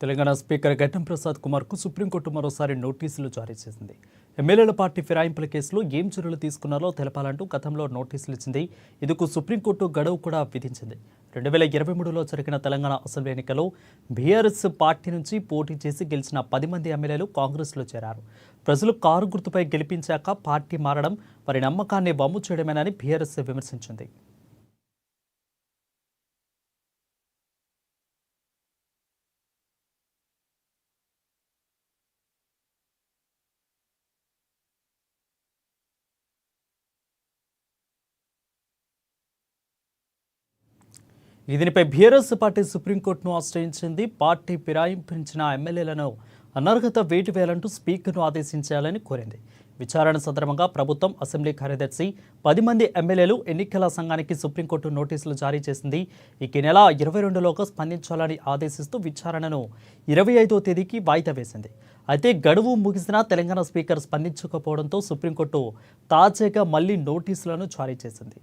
Telangana speaker గడ్డం Prasad కుమార్కు supreme court మరోసారి నోటీసులు జారీ చేసింది. ఎమ్మెల్యేల పార్టీ ఫిరాయింపుల కేసులో ఏం చర్యలు తీసుకున్నారో తెలపాలంటూ గతంలో నోటీసులు ఇచ్చింది. ఇందుకు సుప్రీంకోర్టు గడువు కూడా విధించింది. 2023లో జరిగిన తెలంగాణ అసెంబ్లీ ఎన్నికల్లో బీఆర్ఎస్ పార్టీ నుంచి పోటీ చేసి గెలిచిన 10 మంది ఎమ్మెల్యేలు కాంగ్రెస్లో చేరారు. ప్రజలు కారు గుర్తుపై గెలిపించాక పార్టీ మారడం వారి నమ్మకాన్ని వమ్ము చేయడమేనని బీఆర్ఎస్ విమర్శించింది. దీనిపై బీఆర్ఎస్ పార్టీ సుప్రీంకోర్టును ఆశ్రయించింది. పార్టీ ఫిరాయించిన ఎమ్మెల్యేలను అనర్హత వేటు వేయాలంటూ స్పీకర్ను ఆదేశించాలని కోరింది. విచారణ సందర్భంగా ప్రభుత్వం అసెంబ్లీ కార్యదర్శి 10 మంది ఎమ్మెల్యేలు ఎన్నికల సంఘానికి సుప్రీంకోర్టు నోటీసులు జారీ చేసింది. ఈ నెల 22లోగా స్పందించాలని ఆదేశిస్తూ విచారణను 25వ తేదీకి వాయిదా వేసింది. అయితే గడువు ముగిసినా తెలంగాణ స్పీకర్ స్పందించకపోవడంతో సుప్రీంకోర్టు తాజాగా మళ్లీ నోటీసులను జారీ చేసింది.